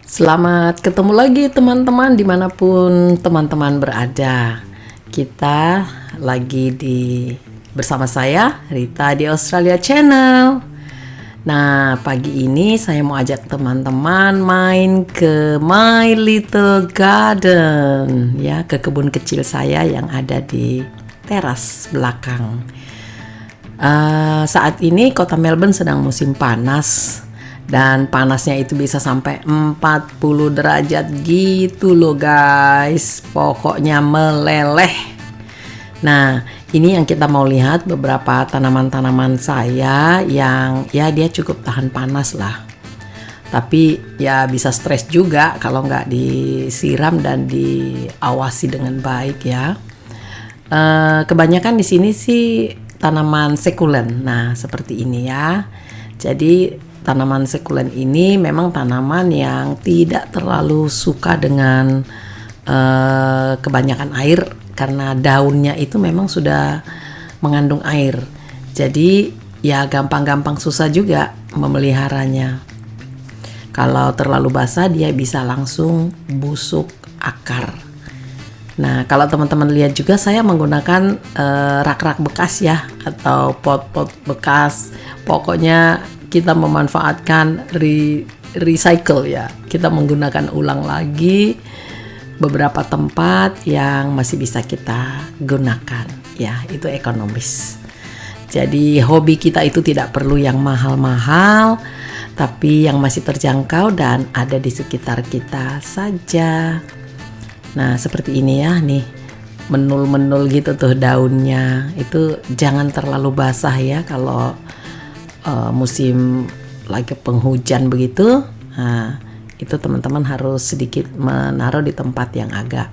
Selamat ketemu lagi teman-teman dimanapun teman-teman berada. Kita lagi bersama saya Rita di Australia Channel. Nah, pagi ini saya mau ajak teman-teman main ke My Little Garden, ya, ke kebun kecil saya yang ada di teras belakang. Saat ini kota Melbourne sedang musim panas. Dan panasnya itu bisa sampai 40 derajat gitu loh guys. Pokoknya meleleh. Nah, ini yang kita mau lihat beberapa tanaman-tanaman saya yang ya dia cukup tahan panas lah. Tapi ya bisa stres juga kalau nggak disiram dan diawasi dengan baik ya. Kebanyakan di sini sih tanaman sekulen. Nah, seperti ini ya. Jadi tanaman sekulen ini memang tanaman yang tidak terlalu suka dengan kebanyakan air karena daunnya itu memang sudah mengandung air. Jadi ya gampang-gampang susah juga memeliharanya. Kalau terlalu basah dia bisa langsung busuk akar. Nah, kalau teman-teman lihat juga saya menggunakan rak-rak bekas ya atau pot-pot bekas. Pokoknya kita memanfaatkan recycle ya. Kita menggunakan ulang lagi beberapa tempat yang masih bisa kita gunakan. Ya, itu ekonomis. Jadi hobi kita itu tidak perlu yang mahal-mahal, tapi yang masih terjangkau dan ada di sekitar kita saja. Nah, seperti ini ya nih. Menul-menul gitu tuh daunnya. Itu jangan terlalu basah ya kalau musim lagi penghujan begitu. Nah, itu teman-teman harus sedikit menaruh di tempat yang agak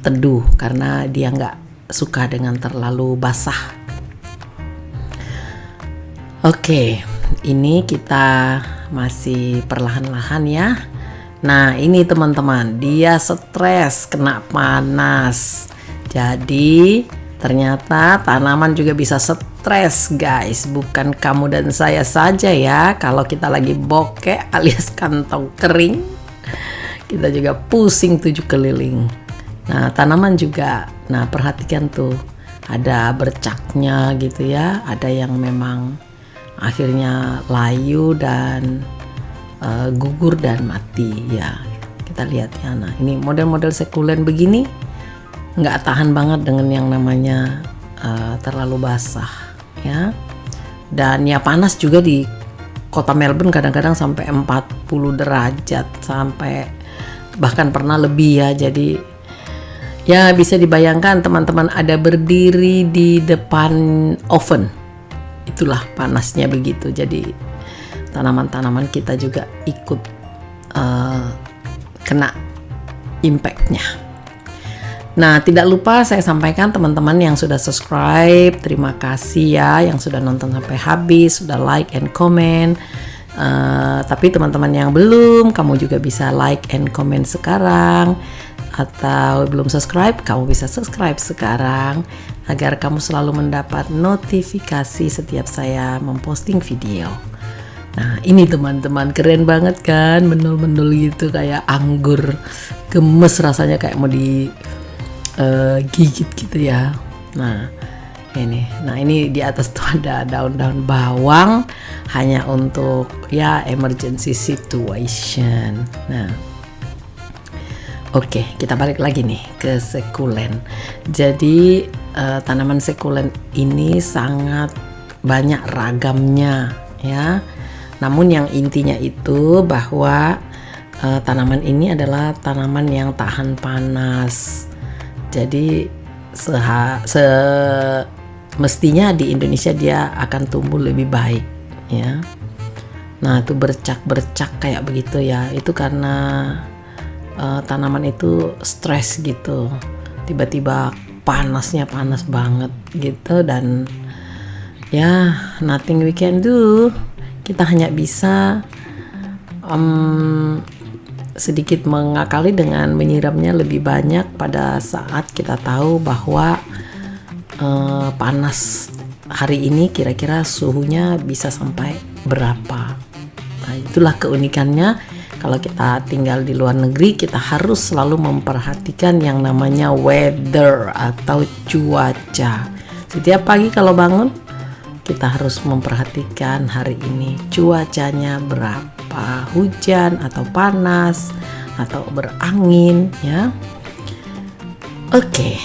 teduh karena dia nggak suka dengan terlalu basah. Oke, ini kita masih perlahan-lahan ya. Nah, ini teman-teman, dia stres kena panas. Jadi ternyata tanaman juga bisa stres guys. Bukan kamu dan saya saja ya. Kalau kita lagi bokeh alias kantong kering, kita juga pusing 7 keliling. Nah, tanaman juga. Nah, perhatikan tuh. Ada bercaknya gitu ya. Ada yang memang akhirnya layu dan gugur dan mati ya. Kita lihat ya. Nah, ini model-model sekulen begini nggak tahan banget dengan yang namanya terlalu basah ya. Dan ya panas juga di kota Melbourne kadang-kadang sampai 40 derajat sampai bahkan pernah lebih ya. Jadi ya bisa dibayangkan teman-teman ada berdiri di depan oven, itulah panasnya begitu. Jadi tanaman-tanaman kita juga ikut kena impactnya. Nah, tidak lupa saya sampaikan teman-teman yang sudah subscribe, terima kasih ya yang sudah nonton sampai habis, sudah like and comment. Tapi teman-teman yang belum, kamu juga bisa like and comment sekarang. Atau belum subscribe, kamu bisa subscribe sekarang agar kamu selalu mendapat notifikasi setiap saya memposting video. Nah, ini teman-teman keren banget kan, menul-menul gitu kayak anggur, gemes rasanya kayak mau gigit gitu ya. Nah ini di atas tuh ada daun-daun bawang hanya untuk ya emergency situation. Nah, oke, kita balik lagi nih ke sekulen. Jadi tanaman sekulen ini sangat banyak ragamnya ya. Namun yang intinya itu bahwa tanaman ini adalah tanaman yang tahan panas. Jadi mestinya di Indonesia dia akan tumbuh lebih baik ya. Nah, itu bercak-bercak kayak begitu ya. Itu karena tanaman itu stres gitu. Tiba-tiba panasnya panas banget gitu dan ya nothing we can do. Kita hanya bisa sedikit mengakali dengan menyiramnya lebih banyak pada saat kita tahu bahwa panas hari ini kira-kira suhunya bisa sampai berapa. Nah, itulah keunikannya Kalau kita tinggal di luar negeri, kita harus selalu memperhatikan yang namanya weather atau cuaca. Setiap pagi kalau bangun, kita harus memperhatikan hari ini cuacanya berapa, hujan atau panas atau berangin ya. Oke,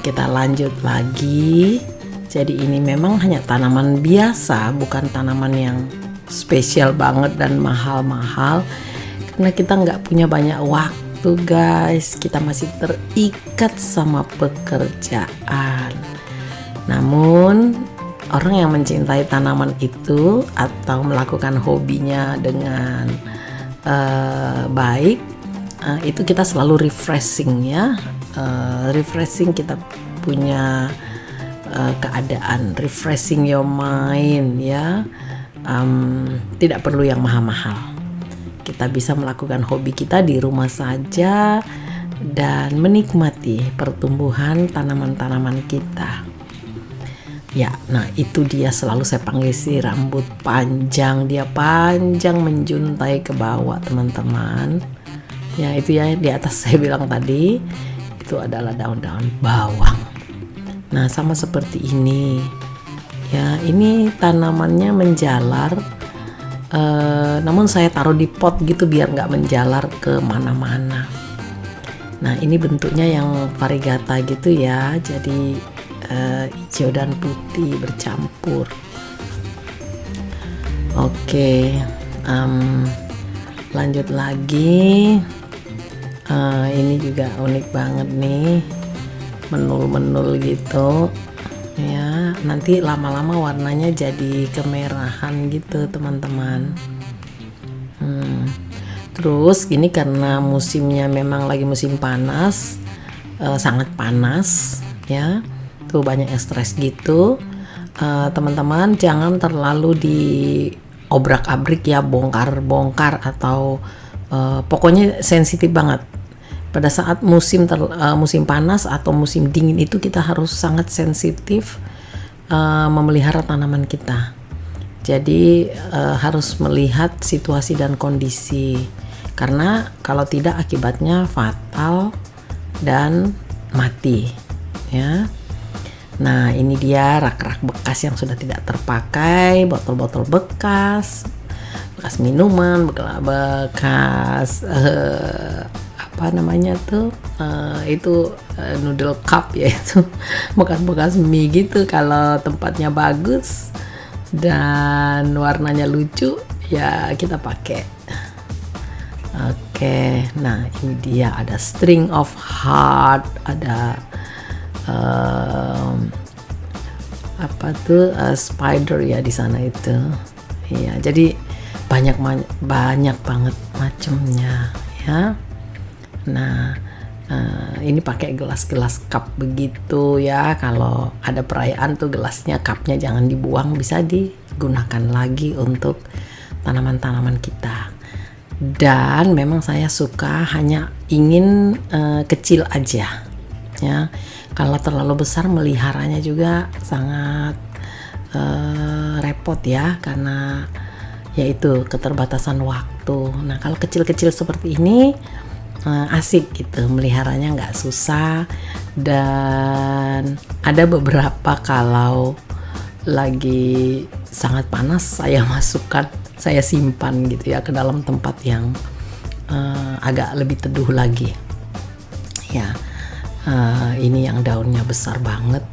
kita lanjut lagi. Jadi ini memang hanya tanaman biasa, bukan tanaman yang spesial banget dan mahal-mahal. Karena kita nggak punya banyak waktu guys, kita masih terikat sama pekerjaan. Namun orang yang mencintai tanaman itu atau melakukan hobinya dengan baik, itu kita selalu refreshing ya. Refreshing kita punya keadaan, refreshing your mind ya. Tidak perlu yang mahal-mahal. Kita bisa melakukan hobi kita di rumah saja dan menikmati pertumbuhan tanaman-tanaman kita. Ya, nah itu dia selalu saya panggil si rambut panjang. Dia panjang menjuntai ke bawah teman-teman. Ya itu ya di atas saya bilang tadi itu adalah daun-daun bawang. Nah sama seperti ini. Ya ini tanamannya menjalar. Namun saya taruh di pot gitu biar nggak menjalar ke mana-mana. Nah ini bentuknya yang variegata gitu ya, jadi hijau dan putih bercampur. Oke, lanjut lagi. Ini juga unik banget nih, menul-menul gitu. Ya, nanti lama-lama warnanya jadi kemerahan gitu teman-teman. Terus ini karena musimnya memang lagi musim panas, sangat panas ya, tuh banyak yang stres gitu. Teman-teman jangan terlalu diobrak-abrik ya, bongkar-bongkar atau pokoknya sensitif banget. Pada saat musim panas atau musim dingin itu kita harus sangat sensitif memelihara tanaman kita. Jadi harus melihat situasi dan kondisi, karena kalau tidak akibatnya fatal dan mati ya. Nah ini dia rak-rak bekas yang sudah tidak terpakai, botol-botol bekas minuman, bekas apa namanya tuh itu noodle cup ya, itu bekas mie gitu. Kalau tempatnya bagus dan warnanya lucu ya kita pakai. Oke, nah ini dia ada string of heart, ada apa tuh spider ya di sana itu. Iya, jadi banyak banget macamnya ya. Nah ini pakai gelas-gelas cup begitu ya. Kalau ada perayaan tuh gelasnya, cupnya jangan dibuang, bisa digunakan lagi untuk tanaman-tanaman kita. Dan memang saya suka hanya ingin kecil aja ya. Kalau terlalu besar meliharanya juga sangat repot ya, karena yaitu keterbatasan waktu. Nah kalau kecil-kecil seperti ini asik gitu, meliharanya nggak susah. Dan ada beberapa kalau lagi sangat panas saya simpan gitu ya ke dalam tempat yang agak lebih teduh lagi ya. Ini yang daunnya besar banget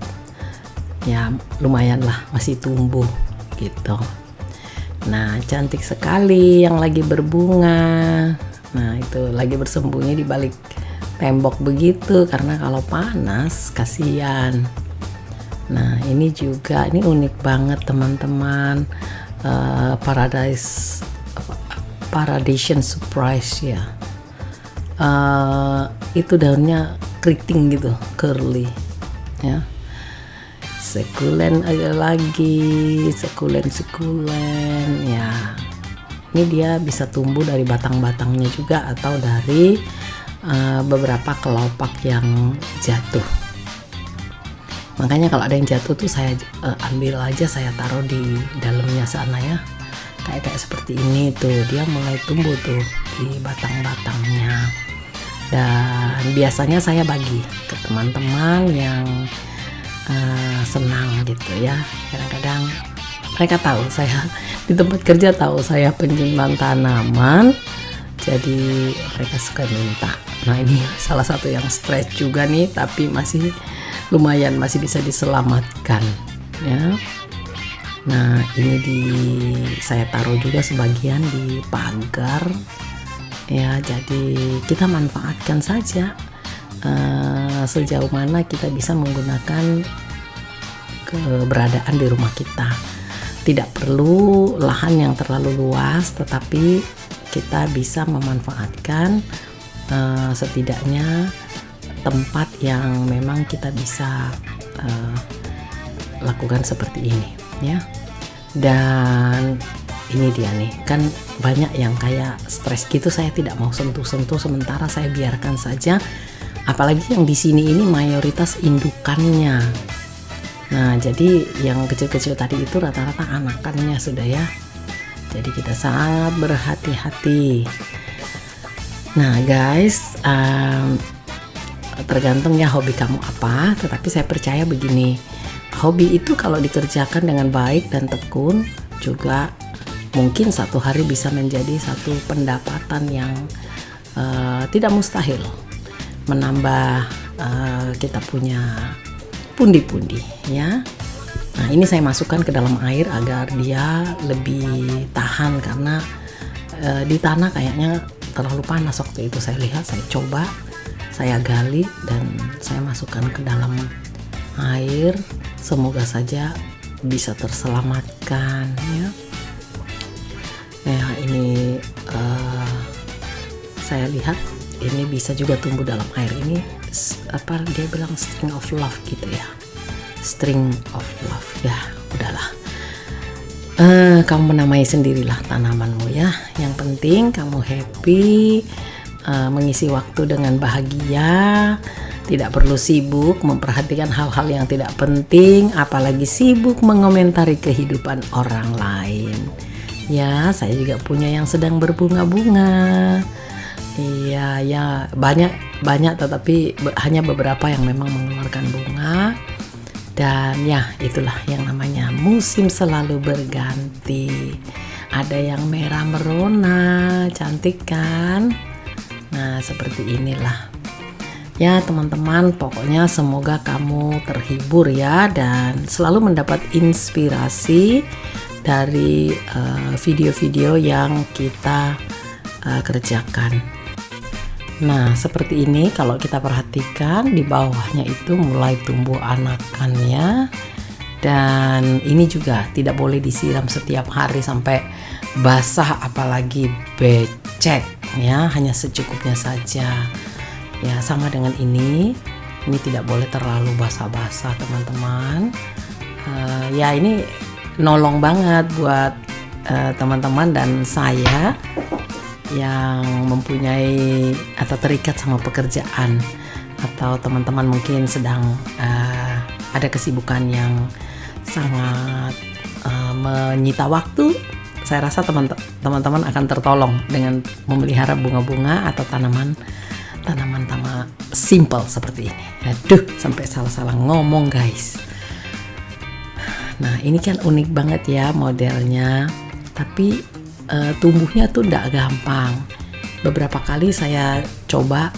ya, lumayan lah masih tumbuh gitu. Nah cantik sekali yang lagi berbunga. Nah itu lagi bersembunyi di balik tembok begitu, karena kalau panas kasihan. Nah ini juga, ini unik banget teman-teman, Paradisian surprise ya. Itu daunnya keriting gitu, curly ya. Sekulen aja lagi, sekulen ya. Ini dia bisa tumbuh dari batang-batangnya juga atau dari beberapa kelopak yang jatuh. Makanya kalau ada yang jatuh tuh saya ambil aja, saya taruh di dalamnya sana ya. kayak seperti ini tuh, dia mulai tumbuh tuh di batang-batangnya. Dan biasanya saya bagi ke teman-teman yang senang gitu ya. Kadang-kadang mereka tahu saya di tempat kerja, tahu saya pencinta tanaman, jadi mereka suka minta. Nah ini salah satu yang stres juga nih, tapi masih lumayan, masih bisa diselamatkan ya. Nah ini saya taruh juga sebagian di pagar ya, jadi kita manfaatkan saja sejauh mana kita bisa menggunakan keberadaan di rumah kita. Tidak perlu lahan yang terlalu luas, tetapi kita bisa memanfaatkan setidaknya tempat yang memang kita bisa lakukan seperti ini ya. Dan ini dia nih, kan banyak yang kayak stres gitu, saya tidak mau sentuh-sentuh, sementara saya biarkan saja. Apalagi yang di sini ini mayoritas indukannya. Nah jadi yang kecil-kecil tadi itu rata-rata anakannya sudah ya. Jadi kita sangat berhati-hati. Nah guys, tergantung ya hobi kamu apa, tetapi saya percaya begini, hobi itu kalau dikerjakan dengan baik dan tekun juga mungkin satu hari bisa menjadi satu pendapatan yang tidak mustahil, menambah kita punya pundi-pundi ya. Nah ini saya masukkan ke dalam air agar dia lebih tahan, karena di tanah kayaknya terlalu panas waktu itu. Saya lihat, saya coba, saya gali dan saya masukkan ke dalam air, semoga saja bisa terselamatkan ya. Ya ini saya lihat ini bisa juga tumbuh dalam air. Ini apa dia bilang, string of love gitu ya, string of love ya. Udahlah, kamu menamai sendirilah tanamanmu ya. Yang penting kamu happy, mengisi waktu dengan bahagia, tidak perlu sibuk memperhatikan hal-hal yang tidak penting, apalagi sibuk mengomentari kehidupan orang lain. Ya, saya juga punya yang sedang berbunga-bunga. Iya, ya banyak tetapi hanya beberapa yang memang mengeluarkan bunga. Dan ya, itulah yang namanya musim selalu berganti. Ada yang merah merona, cantik kan? Nah, seperti inilah. Ya, teman-teman, pokoknya semoga kamu terhibur ya dan selalu mendapat inspirasi dari video-video yang kita kerjakan. Nah seperti ini, kalau kita perhatikan di bawahnya itu mulai tumbuh anakannya. Dan ini juga tidak boleh disiram setiap hari sampai basah, apalagi becek ya, hanya secukupnya saja ya. Sama dengan ini tidak boleh terlalu basah-basah teman-teman. Ya ini nolong banget buat teman-teman dan saya yang mempunyai atau terikat sama pekerjaan, atau teman-teman mungkin sedang ada kesibukan yang sangat menyita waktu. Saya rasa teman-teman akan tertolong dengan memelihara bunga-bunga atau tanaman simple seperti ini. Aduh, sampai salah-salah ngomong guys. Nah ini kan unik banget ya modelnya, tapi tumbuhnya tuh tidak gampang. Beberapa kali saya coba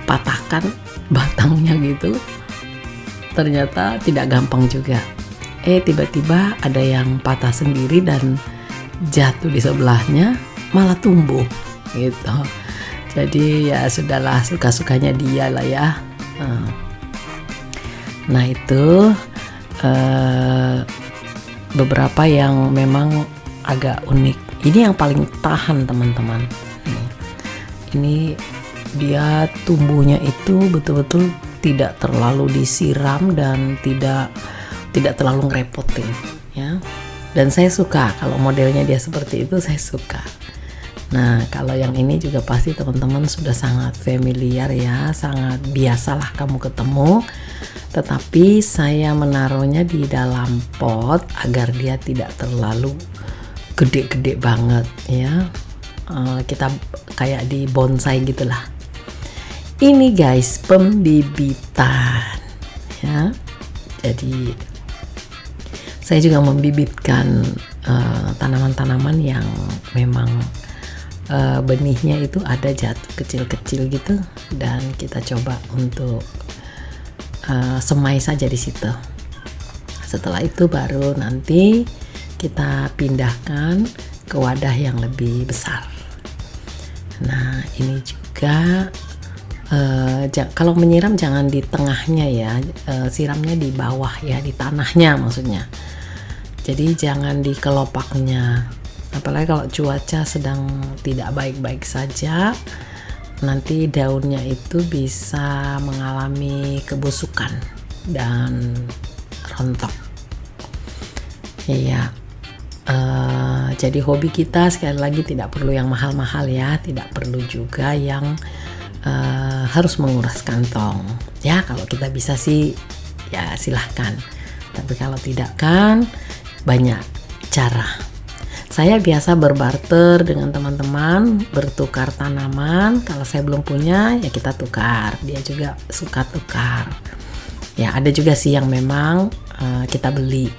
patahkan batangnya gitu, ternyata tidak gampang juga. Tiba-tiba ada yang patah sendiri dan jatuh di sebelahnya, malah tumbuh gitu. Jadi ya sudahlah, suka-sukanya dia lah ya. Nah itu beberapa yang memang agak unik. Ini yang paling tahan teman-teman. Ini dia tumbuhnya itu betul-betul tidak terlalu disiram dan tidak terlalu ngerepotin ya. Dan saya suka kalau modelnya dia seperti itu, saya suka. Nah kalau yang ini juga pasti teman-teman sudah sangat familiar ya, sangat biasalah kamu ketemu. Tetapi saya menaruhnya di dalam pot agar dia tidak terlalu gede-gede banget ya. Kita kayak di bonsai gitulah. Ini guys pembibitan ya. Jadi saya juga membibitkan tanaman-tanaman yang memang benihnya itu ada jatuh kecil-kecil gitu, dan kita coba untuk semai saja di situ. Setelah itu baru nanti kita pindahkan ke wadah yang lebih besar. Nah ini juga kalau menyiram jangan di tengahnya ya, siramnya di bawah ya, di tanahnya maksudnya. Jadi jangan di kelopaknya, apalagi kalau cuaca sedang tidak baik-baik saja, nanti daunnya itu bisa mengalami kebusukan dan rontok. Iya. Jadi hobi kita sekali lagi tidak perlu yang mahal-mahal ya, tidak perlu juga yang harus menguras kantong ya. Kalau kita bisa sih ya silahkan, tapi kalau tidak kan banyak cara. Saya biasa berbarter dengan teman-teman, bertukar tanaman. Kalau saya belum punya ya kita tukar, dia juga suka tukar ya. Ada juga sih yang memang kita beli.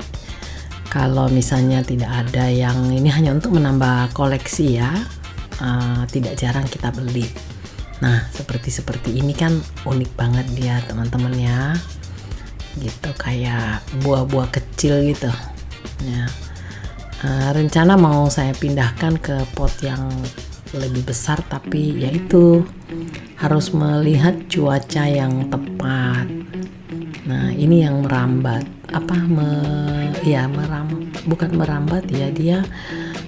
Kalau misalnya tidak ada yang ini hanya untuk menambah koleksi ya, tidak jarang kita beli. Nah seperti ini kan unik banget dia teman-teman ya, gitu kayak buah-buah kecil gitu ya. Rencana mau saya pindahkan ke pot yang lebih besar, tapi yaitu harus melihat cuaca yang tepat. Nah ini yang merambat bukan merambat ya, dia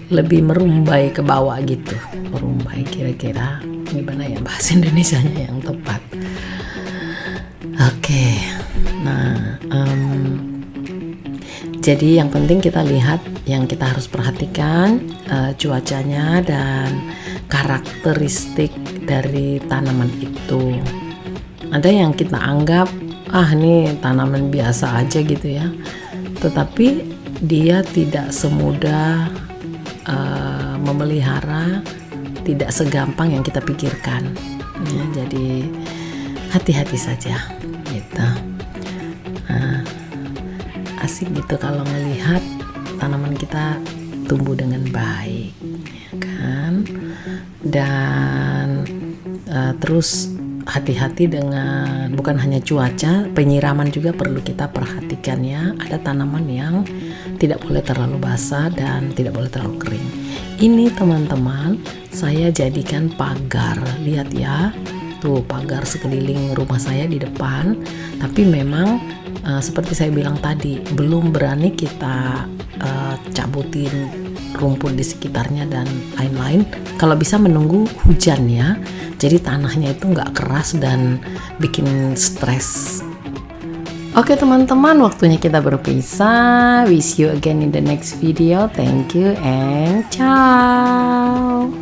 lebih merumbai ke bawah gitu. Merumbai kira-kira gimana ya bahasa Indonesianya yang tepat. Oke. Nah jadi yang penting kita lihat, yang kita harus perhatikan cuacanya dan karakteristik dari tanaman itu. Ada yang kita anggap ini tanaman biasa aja gitu ya, tetapi dia tidak semudah memelihara, tidak segampang yang kita pikirkan ya. Jadi hati-hati saja gitu. Asik gitu kalau melihat tanaman kita tumbuh dengan baik ya kan. Dan terus hati-hati dengan bukan hanya cuaca, penyiraman juga perlu kita perhatikan ya. Ada tanaman yang tidak boleh terlalu basah dan tidak boleh terlalu kering. Ini teman-teman saya jadikan pagar, lihat ya tuh pagar sekeliling rumah saya di depan. Tapi memang seperti saya bilang tadi, belum berani kita cabutin rumput di sekitarnya dan lain-lain. Kalau bisa menunggu hujan ya, jadi tanahnya itu nggak keras dan bikin stres. Oke teman-teman, waktunya kita berpisah. Wish you again in the next video. Thank you and ciao.